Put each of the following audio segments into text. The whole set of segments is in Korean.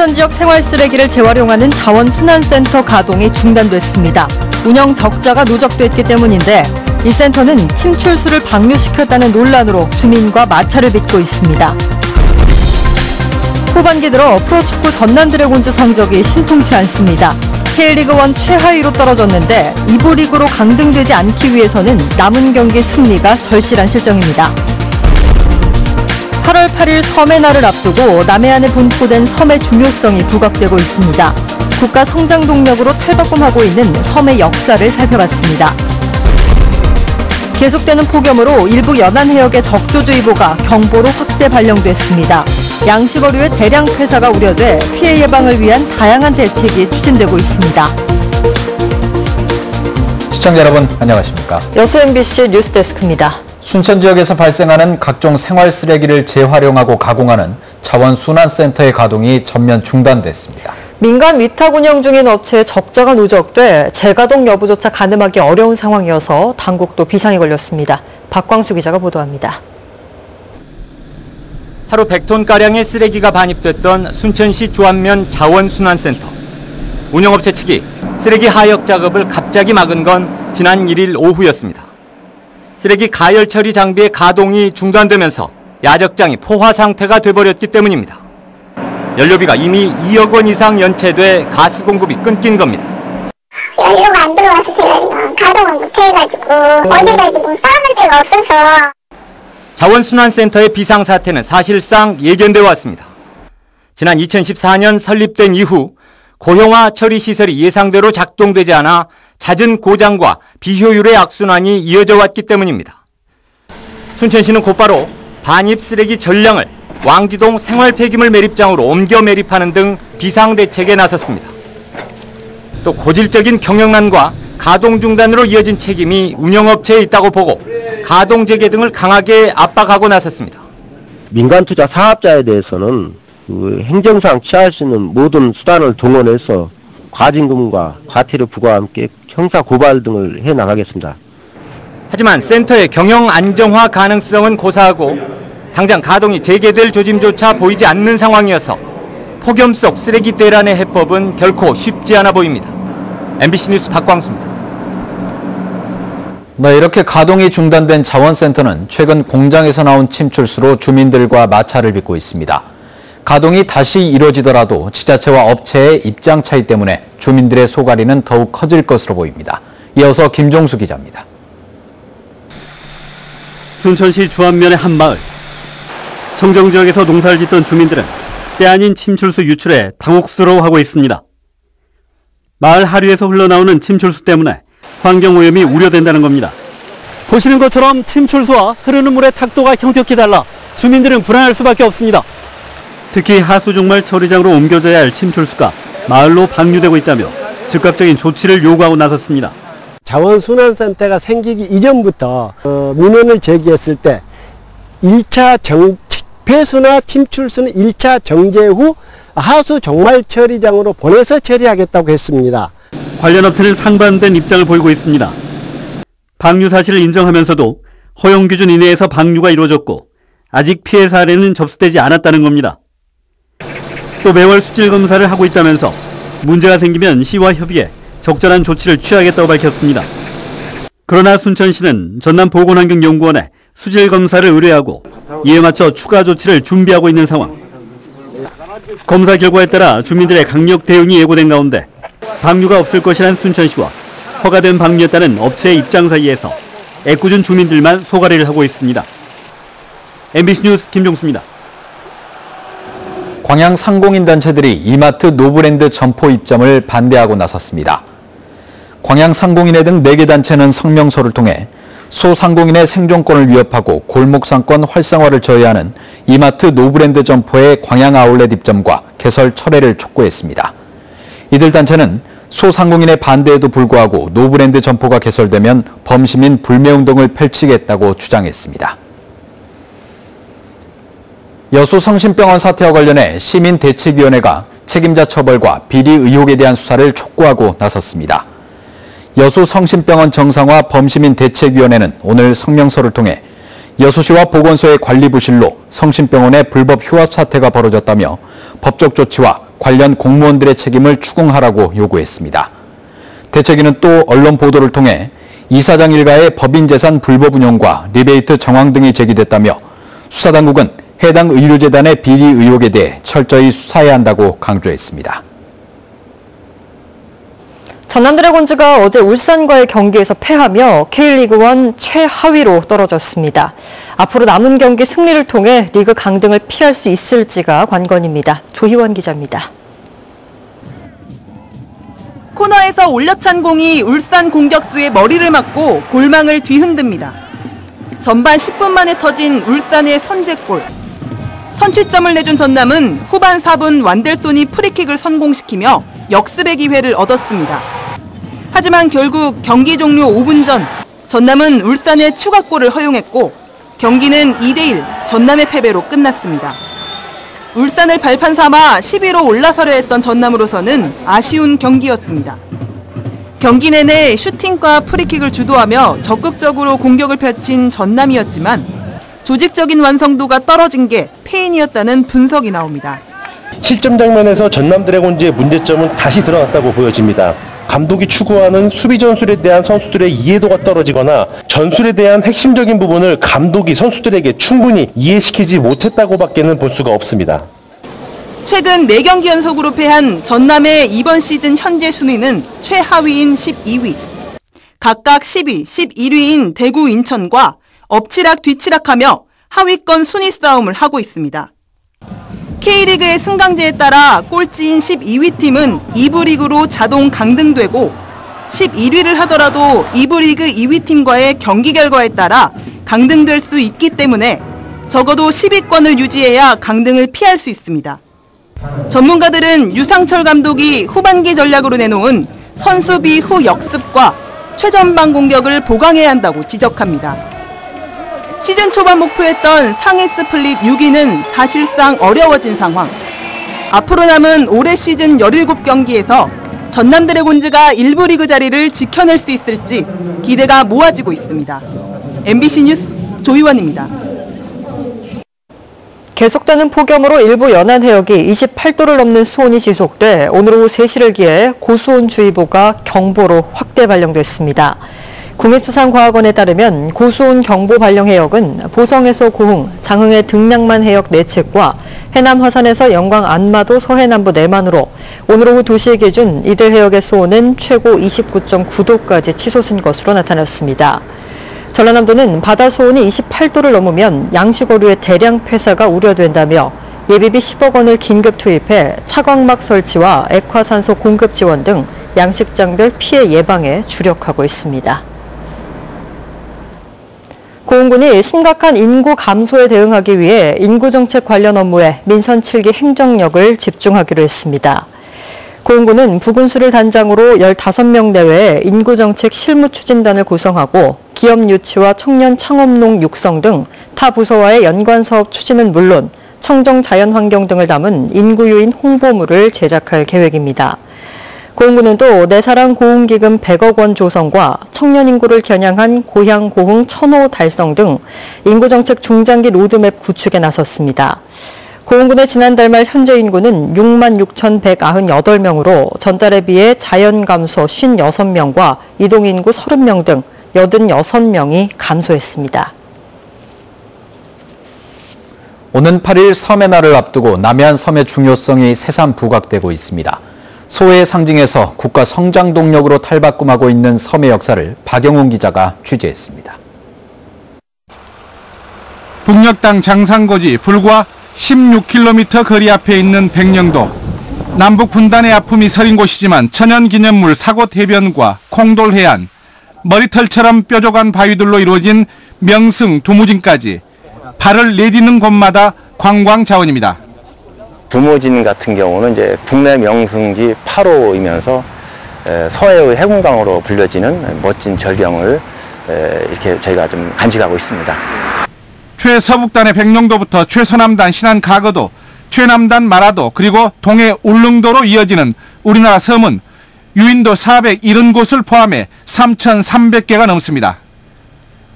순천 지역 생활 쓰레기를 재활용하는 자원순환센터 가동이 중단됐습니다. 운영 적자가 누적됐기 때문인데 이 센터는 침출수를 방류시켰다는 논란으로 주민과 마찰을 빚고 있습니다. 후반기 들어 프로축구 전남 드래곤즈 성적이 신통치 않습니다. K리그1 최하위로 떨어졌는데 2부 리그로 강등되지 않기 위해서는 남은 경기 승리가 절실한 실정입니다. 8월 8일 섬의 날을 앞두고 남해안에 분포된 섬의 중요성이 부각되고 있습니다. 국가 성장 동력으로 탈바꿈하고 있는 섬의 역사를 살펴봤습니다. 계속되는 폭염으로 일부 연안 해역의 적조주의보가 경보로 확대 발령됐습니다. 양식어류의 대량 폐사가 우려돼 피해 예방을 위한 다양한 대책이 추진되고 있습니다. 시청자 여러분 안녕하십니까? 여수 MBC 뉴스데스크입니다. 순천 지역에서 발생하는 각종 생활 쓰레기를 재활용하고 가공하는 자원순환센터의 가동이 전면 중단됐습니다. 민간 위탁 운영 중인 업체의 적자가 누적돼 재가동 여부조차 가늠하기 어려운 상황이어서 당국도 비상이 걸렸습니다. 박광수 기자가 보도합니다. 하루 100톤가량의 쓰레기가 반입됐던 순천시 주안면 자원순환센터. 운영업체 측이 쓰레기 하역 작업을 갑자기 막은 건 지난 1일 오후였습니다. 쓰레기 가열 처리 장비의 가동이 중단되면서 야적장이 포화 상태가 돼버렸기 때문입니다. 연료비가 이미 2억 원 이상 연체돼 가스 공급이 끊긴 겁니다. 연료가 안 들어와서 제가 가동을 못해가지고 어디가 지금 쌓는 데가 없어서. 자원순환센터의 비상사태는 사실상 예견돼 왔습니다. 지난 2014년 설립된 이후 고형화 처리 시설이 예상대로 작동되지 않아 잦은 고장과 비효율의 악순환이 이어져 왔기 때문입니다. 순천시는 곧바로 반입 쓰레기 전량을 왕지동 생활폐기물 매립장으로 옮겨 매립하는 등 비상대책에 나섰습니다. 또 고질적인 경영난과 가동 중단으로 이어진 책임이 운영업체에 있다고 보고 가동 재개 등을 강하게 압박하고 나섰습니다. 민간 투자 사업자에 대해서는 행정상 취할 수 있는 모든 수단을 동원해서 과징금과 과태료 부과와 함께 형사 고발 등을 해 나가겠습니다. 하지만 센터의 경영 안정화 가능성은 고사하고 당장 가동이 재개될 조짐조차 보이지 않는 상황이어서 폭염 속 쓰레기 대란의 해법은 결코 쉽지 않아 보입니다. MBC 뉴스 박광수입니다. 이렇게 가동이 중단된 자원센터는 최근 공장에서 나온 침출수로 주민들과 마찰을 빚고 있습니다. 가동이 다시 이루어지더라도 지자체와 업체의 입장 차이 때문에 주민들의 소갈이는 더욱 커질 것으로 보입니다. 이어서 김종수 기자입니다. 순천시 주안면의 한 마을. 청정 지역에서 농사를 짓던 주민들은 때 아닌 침출수 유출에 당혹스러워하고 있습니다. 마을 하류에서 흘러나오는 침출수 때문에 환경오염이 우려된다는 겁니다. 보시는 것처럼 침출수와 흐르는 물의 탁도가 형격히 달라 주민들은 불안할 수밖에 없습니다. 특히 하수종말 처리장으로 옮겨져야 할 침출수가 마을로 방류되고 있다며 즉각적인 조치를 요구하고 나섰습니다. 자원순환센터가 생기기 이전부터 민원을 제기했을 때 1차 폐수나 침출수는 1차 정제 후 하수 종말 처리장으로 보내서 처리하겠다고 했습니다. 관련 업체는 상반된 입장을 보이고 있습니다. 방류 사실을 인정하면서도 허용 기준 이내에서 방류가 이루어졌고 아직 피해 사례는 접수되지 않았다는 겁니다. 또 매월 수질 검사를 하고 있다면서 문제가 생기면 시와 협의해 적절한 조치를 취하겠다고 밝혔습니다. 그러나 순천시는 전남보건환경연구원에 수질 검사를 의뢰하고 이에 맞춰 추가 조치를 준비하고 있는 상황. 검사 결과에 따라 주민들의 강력 대응이 예고된 가운데 방류가 없을 것이란 순천시와 허가된 방류에 따른 업체의 입장 사이에서 애꿎은 주민들만 소갈이를 하고 있습니다. MBC 뉴스 김종수입니다. 광양 상공인 단체들이 이마트 노브랜드 점포 입점을 반대하고 나섰습니다. 광양 상공인회 등 4개 단체는 성명서를 통해 소상공인의 생존권을 위협하고 골목상권 활성화를 저해하는 이마트 노브랜드 점포의 광양 아울렛 입점과 개설 철회를 촉구했습니다. 이들 단체는 소상공인의 반대에도 불구하고 노브랜드 점포가 개설되면 범시민 불매운동을 펼치겠다고 주장했습니다. 여수 성심병원 사태와 관련해 시민대책위원회가 책임자 처벌과 비리 의혹에 대한 수사를 촉구하고 나섰습니다. 여수 성심병원 정상화 범시민대책위원회는 오늘 성명서를 통해 여수시와 보건소의 관리 부실로 성심병원의 불법 휴업 사태가 벌어졌다며 법적 조치와 관련 공무원들의 책임을 추궁하라고 요구했습니다. 대책위는 또 언론 보도를 통해 이사장 일가의 법인 재산 불법 운용과 리베이트 정황 등이 제기됐다며 수사당국은 해당 의료재단의 비리 의혹에 대해 철저히 수사해야 한다고 강조했습니다. 전남 드래곤즈가 어제 울산과의 경기에서 패하며 K리그1 최하위로 떨어졌습니다. 앞으로 남은 경기 승리를 통해 리그 강등을 피할 수 있을지가 관건입니다. 조희원 기자입니다. 코너에서 올려찬 공이 울산 공격수의 머리를 맞고 골망을 뒤흔듭니다. 전반 10분 만에 터진 울산의 선제골. 선취점을 내준 전남은 후반 4분 완델손이 프리킥을 성공시키며 역습의 기회를 얻었습니다. 하지만 결국 경기 종료 5분 전 전남은 울산의 추가골을 허용했고 경기는 2대1 전남의 패배로 끝났습니다. 울산을 발판 삼아 10위로 올라서려 했던 전남으로서는 아쉬운 경기였습니다. 경기 내내 슈팅과 프리킥을 주도하며 적극적으로 공격을 펼친 전남이었지만 조직적인 완성도가 떨어진 게 패인이었다는 분석이 나옵니다. 실점 장면에서 전남 드래곤즈의 문제점은 다시 드러났다고 보여집니다. 감독이 추구하는 수비 전술에 대한 선수들의 이해도가 떨어지거나 전술에 대한 핵심적인 부분을 감독이 선수들에게 충분히 이해시키지 못했다고밖에는 볼 수가 없습니다. 최근 4경기 연속으로 패한 전남의 이번 시즌 현재 순위는 최하위인 12위. 각각 10위, 11위인 대구, 인천과 엎치락 뒤치락하며 하위권 순위 싸움을 하고 있습니다. K리그의 승강제에 따라 꼴찌인 12위 팀은 2부 리그로 자동 강등되고 11위를 하더라도 2부 리그 2위 팀과의 경기 결과에 따라 강등될 수 있기 때문에 적어도 10위권을 유지해야 강등을 피할 수 있습니다. 전문가들은 유상철 감독이 후반기 전략으로 내놓은 선수비 후 역습과 최전방 공격을 보강해야 한다고 지적합니다. 시즌 초반 목표했던 상위 스플릿 6위는 사실상 어려워진 상황. 앞으로 남은 올해 시즌 17경기에서 전남 드래곤즈가 1부 리그 자리를 지켜낼 수 있을지 기대가 모아지고 있습니다. MBC 뉴스 조희원입니다. 계속되는 폭염으로 일부 연안 해역이 28도를 넘는 수온이 지속돼 오늘 오후 3시를 기해 고수온주의보가 경보로 확대 발령됐습니다. 국립수산과학원에 따르면 고수온 경보 발령 해역은 보성에서 고흥, 장흥의 등량만 해역 4측과 해남 화산에서 영광 안마도 서해남부 내만으로 오늘 오후 2시 기준 이들 해역의 수온은 최고 29.9도까지 치솟은 것으로 나타났습니다. 전라남도는 바다 수온이 28도를 넘으면 양식어류의 대량 폐사가 우려된다며 예비비 10억 원을 긴급 투입해 차광막 설치와 액화산소 공급 지원 등 양식장별 피해 예방에 주력하고 있습니다. 고흥군이 심각한 인구 감소에 대응하기 위해 인구정책 관련 업무에 민선 7기 행정력을 집중하기로 했습니다. 고흥군은 부군수를 단장으로 15명 내외의 인구정책 실무추진단을 구성하고 기업 유치와 청년 창업농 육성 등 타 부서와의 연관사업 추진은 물론 청정 자연환경 등을 담은 인구유인 홍보물을 제작할 계획입니다. 고흥군은 또 내 사랑 고흥기금 100억 원 조성과 청년 인구를 겨냥한 고향 고흥 1000호 달성 등 인구정책 중장기 로드맵 구축에 나섰습니다. 고흥군의 지난달 말 현재 인구는 66,198명으로 전달에 비해 자연 감소 56명과 이동 인구 30명 등 86명이 감소했습니다. 오는 8일 섬의 날을 앞두고 남해안 섬의 중요성이 새삼 부각되고 있습니다. 소의 상징에서 국가 성장 동력으로 탈바꿈하고 있는 섬의 역사를 박영훈 기자가 취재했습니다. 북녘 장산고지 불과 16km 거리 앞에 있는 백령도. 남북 분단의 아픔이 서린 곳이지만 천연기념물 사곳해변과 콩돌해안, 머리털처럼 뾰족한 바위들로 이루어진 명승 두무진까지 발을 내딛는 곳마다 관광 자원입니다. 두무진 같은 경우는 이제 국내 명승지 8호이면서 서해의 해군강으로 불려지는 멋진 절경을 이렇게 저희가 좀 간직하고 있습니다. 최서북단의 백령도부터 최서남단 신안 가거도, 최남단 마라도, 그리고 동해 울릉도로 이어지는 우리나라 섬은 유인도 470곳을 포함해 3,300개가 넘습니다.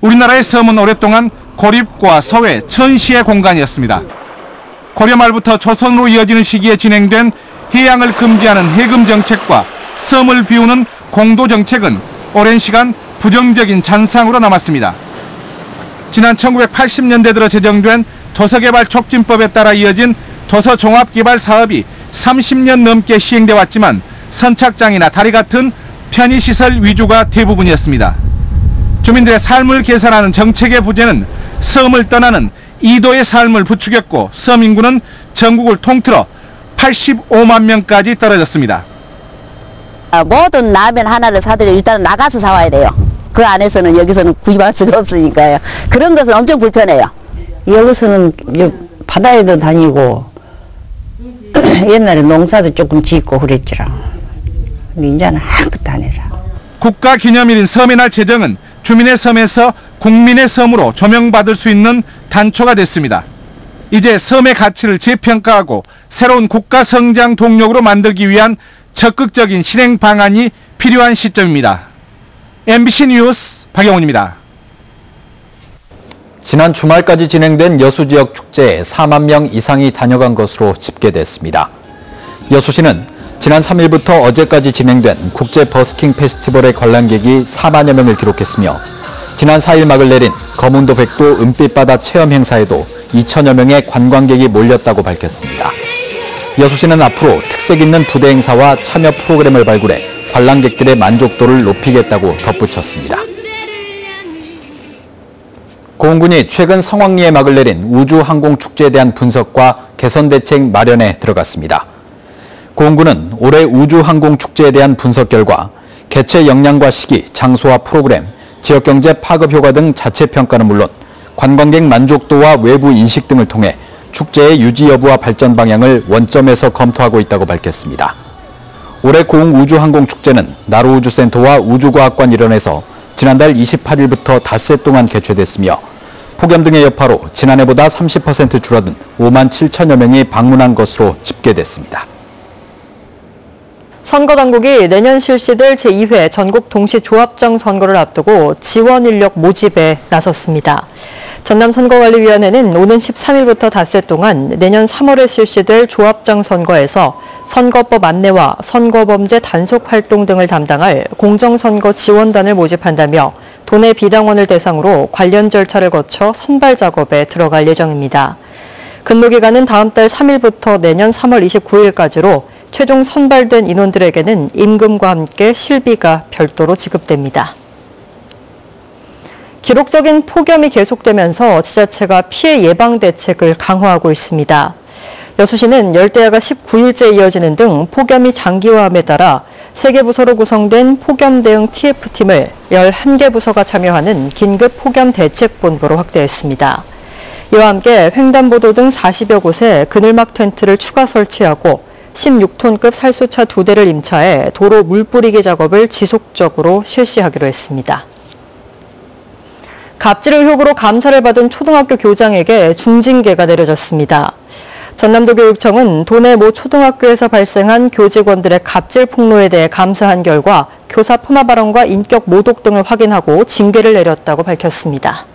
우리나라의 섬은 오랫동안 고립과 서해, 천시의 공간이었습니다. 고려 말부터 조선으로 이어지는 시기에 진행된 해양을 금지하는 해금 정책과 섬을 비우는 공도 정책은 오랜 시간 부정적인 잔상으로 남았습니다. 지난 1980년대 들어 제정된 도서개발 촉진법에 따라 이어진 도서종합개발 사업이 30년 넘게 시행돼 왔지만 선착장이나 다리 같은 편의시설 위주가 대부분이었습니다. 주민들의 삶을 개선하는 정책의 부재는 섬을 떠나는 이도의 삶을 부추겼고 섬 인구는 전국을 통틀어 85만 명까지 떨어졌습니다. 모든 라면 하나를 사들여 일단 나가서 사와야 돼요. 그 안에서는 여기서는 구입할 수가 없으니까요. 그런 것은 엄청 불편해요. 여기서는 바다에도 다니고 옛날에 농사도 조금 짓고 그랬지라. 근데 이제는 아무것도 안 해라. 국가기념일인 섬의 날 제정은 주민의 섬에서 국민의 섬으로 조명받을 수 있는 단초가 됐습니다. 이제 섬의 가치를 재평가하고 새로운 국가 성장 동력으로 만들기 위한 적극적인 실행 방안이 필요한 시점입니다. MBC 뉴스 박영훈입니다. 지난 주말까지 진행된 여수 지역 축제에 4만 명 이상이 다녀간 것으로 집계됐습니다. 여수시는 지난 3일부터 어제까지 진행된 국제 버스킹 페스티벌의 관람객이 4만여 명을 기록했으며 지난 4일 막을 내린 거문도 백도 은빛바다 체험 행사에도 2천여 명의 관광객이 몰렸다고 밝혔습니다. 여수시는 앞으로 특색 있는 부대 행사와 참여 프로그램을 발굴해 관람객들의 만족도를 높이겠다고 덧붙였습니다. 고흥군이 최근 성황리에 막을 내린 우주항공축제에 대한 분석과 개선 대책 마련에 들어갔습니다. 고흥군은 올해 우주항공축제에 대한 분석 결과 개최 역량과 시기, 장소와 프로그램, 지역경제 파급 효과 등 자체 평가는 물론 관광객 만족도와 외부 인식 등을 통해 축제의 유지 여부와 발전 방향을 원점에서 검토하고 있다고 밝혔습니다. 올해 고흥 우주항공축제는 나로우주센터와 우주과학관 일원에서 지난달 28일부터 닷새 동안 개최됐으며 폭염 등의 여파로 지난해보다 30% 줄어든 5만 7천여 명이 방문한 것으로 집계됐습니다. 선거당국이 내년 실시될 제2회 전국 동시조합장 선거를 앞두고 지원 인력 모집에 나섰습니다. 전남선거관리위원회는 오는 13일부터 닷새 동안 내년 3월에 실시될 조합장 선거에서 선거법 안내와 선거범죄 단속 활동 등을 담당할 공정선거 지원단을 모집한다며 도내 비당원을 대상으로 관련 절차를 거쳐 선발 작업에 들어갈 예정입니다. 근무기간은 다음 달 3일부터 내년 3월 29일까지로 최종 선발된 인원들에게는 임금과 함께 실비가 별도로 지급됩니다. 기록적인 폭염이 계속되면서 지자체가 피해 예방 대책을 강화하고 있습니다. 여수시는 열대야가 19일째 이어지는 등 폭염이 장기화함에 따라 3개 부서로 구성된 폭염 대응 TF팀을 11개 부서가 참여하는 긴급 폭염 대책본부로 확대했습니다. 이와 함께 횡단보도 등 40여 곳에 그늘막 텐트를 추가 설치하고 16톤급 살수차 2대를 임차해 도로 물 뿌리기 작업을 지속적으로 실시하기로 했습니다. 갑질 의혹으로 감사를 받은 초등학교 교장에게 중징계가 내려졌습니다. 전남도 교육청은 도내 모 초등학교에서 발생한 교직원들의 갑질 폭로에 대해 감사한 결과 교사 폄하 발언과 인격 모독 등을 확인하고 징계를 내렸다고 밝혔습니다.